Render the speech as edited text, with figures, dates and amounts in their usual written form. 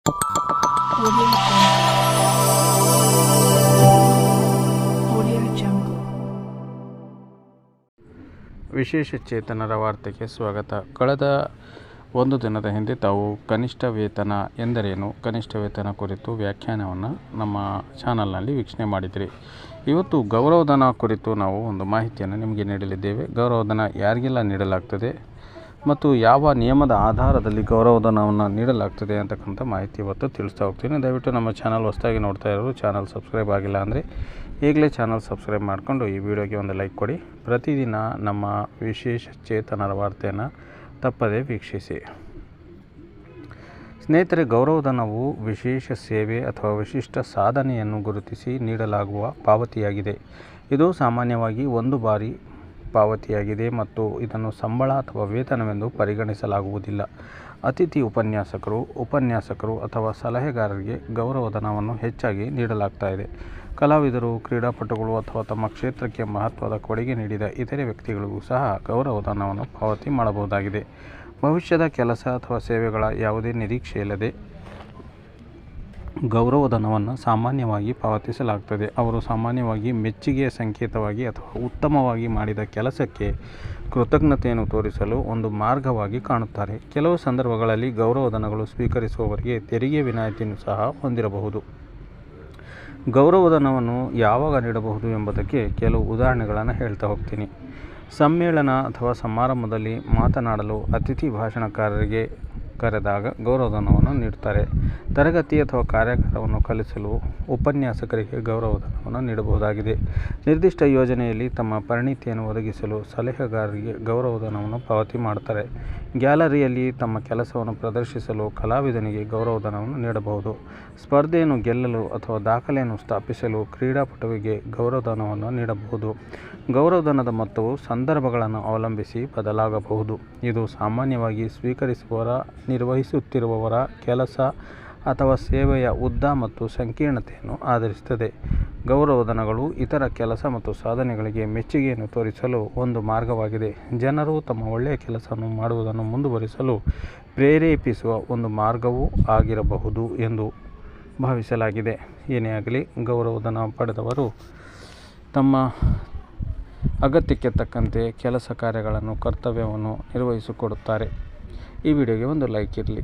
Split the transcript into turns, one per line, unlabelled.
Audio Jungle.
ವಿಶೇಷ ಚೇತನರ ವಾರ್ತೆಗೆ ಸ್ವಾಗತ. ಕಳೆದ ಒಂದು ದಿನದ ಹಿಂದೆ ತಾವು ಕನಿಷ್ಠ ವೇತನ ಎಂದರೇನು, ಕನಿಷ್ಠ ವೇತನ ಕುರಿತು ವ್ಯಾಖ್ಯಾನವನ್ನು ನಮ್ಮ ಚಾನಲ್ನಲ್ಲಿ ವೀಕ್ಷಣೆ ಮಾಡಿದಿರಿ. ಇವತ್ತು ಗೌರವಧನ ಕುರಿತು ನಾವು ಒಂದು ಮಾಹಿತಿಯನ್ನು ನಿಮಗೆ ನೀಡಲಿದ್ದೇವೆ. ಗೌರವಧನ ಯಾರಿಗೆಲ್ಲ ನೀಡಲಾಗ್ತದೆ ಮತ್ತು ಯಾವ ನಿಯಮದ ಆಧಾರದಲ್ಲಿ ಗೌರವಧನವನ್ನು ನೀಡಲಾಗ್ತದೆ ಅಂತಕ್ಕಂಥ ಮಾಹಿತಿ ಇವತ್ತು ತಿಳಿಸ್ತಾ ಹೋಗ್ತೀನಿ. ದಯವಿಟ್ಟು ನಮ್ಮ ಚಾನಲ್ ಹೊಸದಾಗಿ ನೋಡ್ತಾ ಇರೋರು ಚಾನಲ್ ಸಬ್ಸ್ಕ್ರೈಬ್ ಆಗಿಲ್ಲ ಅಂದರೆ ಈಗಲೇ ಚಾನಲ್ ಸಬ್ಸ್ಕ್ರೈಬ್ ಮಾಡಿಕೊಂಡು ಈ ವಿಡಿಯೋಗೆ ಒಂದು ಲೈಕ್ ಕೊಡಿ. ಪ್ರತಿದಿನ ನಮ್ಮ ವಿಶೇಷ ಚೇತನರ ವಾರ್ತೆಯನ್ನು ತಪ್ಪದೇ ವೀಕ್ಷಿಸಿ. ಸ್ನೇಹಿತರೆ, ಗೌರವಧನವು ವಿಶೇಷ ಸೇವೆ ಅಥವಾ ವಿಶಿಷ್ಟ ಸಾಧನೆಯನ್ನು ಗುರುತಿಸಿ ನೀಡಲಾಗುವ ಪಾವತಿಯಾಗಿದೆ. ಇದು ಸಾಮಾನ್ಯವಾಗಿ ಒಂದು ಬಾರಿ ಪಾವತಿಯಾಗಿದೆ ಮತ್ತು ಇದನ್ನು ಸಂಬಳ ಅಥವಾ ವೇತನವೆಂದು ಪರಿಗಣಿಸಲಾಗುವುದಿಲ್ಲ. ಅತಿಥಿ ಉಪನ್ಯಾಸಕರು ಅಥವಾ ಸಲಹೆಗಾರರಿಗೆ ಗೌರವಧನವನ್ನು ಹೆಚ್ಚಾಗಿ ನೀಡಲಾಗ್ತಾ ಇದೆ. ಕಲಾವಿದರು, ಕ್ರೀಡಾಪಟುಗಳು ಅಥವಾ ತಮ್ಮ ಕ್ಷೇತ್ರಕ್ಕೆ ಮಹತ್ವದ ಕೊಡುಗೆ ನೀಡಿದ ಇತರೆ ವ್ಯಕ್ತಿಗಳಿಗೂ ಸಹ ಗೌರವಧನವನ್ನು ಪಾವತಿ ಮಾಡಬಹುದಾಗಿದೆ. ಭವಿಷ್ಯದ ಕೆಲಸ ಅಥವಾ ಸೇವೆಗಳ ಯಾವುದೇ ನಿರೀಕ್ಷೆಯಿಲ್ಲದೆ ಗೌರವಧನವನ್ನು ಸಾಮಾನ್ಯವಾಗಿ ಪಾವತಿಸಲಾಗುತ್ತದೆ. ಅವರು ಸಾಮಾನ್ಯವಾಗಿ ಮೆಚ್ಚುಗೆಯ ಸಂಕೇತವಾಗಿ ಅಥವಾ ಉತ್ತಮವಾಗಿ ಮಾಡಿದ ಕೆಲಸಕ್ಕೆ ಕೃತಜ್ಞತೆಯನ್ನು ತೋರಿಸಲು ಒಂದು ಮಾರ್ಗವಾಗಿ ಕಾಣುತ್ತಾರೆ. ಕೆಲವು ಸಂದರ್ಭಗಳಲ್ಲಿ ಗೌರವಧನಗಳು ಸ್ವೀಕರಿಸುವವರಿಗೆ ತೆರಿಗೆ ವಿನಾಯಿತಿಯನ್ನು ಸಹ ಹೊಂದಿರಬಹುದು. ಗೌರವಧನವನ್ನು ಯಾವಾಗ ನೀಡಬಹುದು ಎಂಬುದಕ್ಕೆ ಕೆಲವು ಉದಾಹರಣೆಗಳನ್ನು ಹೇಳ್ತಾ ಹೋಗ್ತೀನಿ. ಸಮ್ಮೇಳನ ಅಥವಾ ಸಮಾರಂಭದಲ್ಲಿ ಮಾತನಾಡಲು ಅತಿಥಿ ಭಾಷಣಕಾರರಿಗೆ ಕರೆದಾಗ ಗೌರವಧನವನ್ನು ನೀಡುತ್ತಾರೆ. ತರಗತಿ ಅಥವಾ ಕಾರ್ಯಾಗಾರವನ್ನು ಕಲಿಸಲು ಉಪನ್ಯಾಸಕರಿಗೆ ಗೌರವಧನವನ್ನು ನೀಡಬಹುದಾಗಿದೆ. ನಿರ್ದಿಷ್ಟ ಯೋಜನೆಯಲ್ಲಿ ತಮ್ಮ ಪರಿಣಿತಿಯನ್ನು ಒದಗಿಸಲು ಸಲಹೆಗಾರರಿಗೆ ಗೌರವಧನವನ್ನು ಪಾವತಿ ಮಾಡುತ್ತಾರೆ. ಗ್ಯಾಲರಿಯಲ್ಲಿ ತಮ್ಮ ಕೆಲಸವನ್ನು ಪ್ರದರ್ಶಿಸಲು ಕಲಾವಿದನಿಗೆ ಗೌರವಧನವನ್ನು ನೀಡಬಹುದು. ಸ್ಪರ್ಧೆಯನ್ನು ಗೆಲ್ಲಲು ಅಥವಾ ದಾಖಲೆಯನ್ನು ಸ್ಥಾಪಿಸಲು ಕ್ರೀಡಾಪಟುವಿಗೆ ಗೌರವಧನವನ್ನು ನೀಡಬಹುದು. ಗೌರವಧನದ ಮೊತ್ತವು ಸಂದರ್ಭಗಳನ್ನು ಅವಲಂಬಿಸಿ ಬದಲಾಗಬಹುದು. ಇದು ಸಾಮಾನ್ಯವಾಗಿ ಸ್ವೀಕರಿಸುವವರ, ನಿರ್ವಹಿಸುತ್ತಿರುವವರ ಕೆಲಸ ಅಥವಾ ಸೇವೆಯ ಉದ್ದ ಮತ್ತು ಸಂಕೀರ್ಣತೆಯನ್ನು ಆಧರಿಸುತ್ತದೆ. ಗೌರವಧನಗಳು ಇತರ ಕೆಲಸ ಮತ್ತು ಸಾಧನೆಗಳಿಗೆ ಮೆಚ್ಚುಗೆಯನ್ನು ತೋರಿಸಲು ಒಂದು ಮಾರ್ಗವಾಗಿದೆ. ಜನರು ತಮ್ಮ ಒಳ್ಳೆಯ ಕೆಲಸವನ್ನು ಮಾಡುವುದನ್ನು ಮುಂದುವರಿಸಲು ಪ್ರೇರೇಪಿಸುವ ಒಂದು ಮಾರ್ಗವೂ ಆಗಿರಬಹುದು ಎಂದು ಭಾವಿಸಲಾಗಿದೆ. ಏನೇ ಆಗಲಿ, ಗೌರವಧನ ಪಡೆದವರು ತಮ್ಮ ಅಗತ್ಯಕ್ಕೆ ತಕ್ಕಂತೆ ಕೆಲಸ ಕಾರ್ಯಗಳನ್ನು, ಕರ್ತವ್ಯವನ್ನು ನಿರ್ವಹಿಸಿಕೊಡುತ್ತಾರೆ. ಈ ವಿಡಿಯೋಗೆ ಒಂದು ಲೈಕ್ ಇರಲಿ.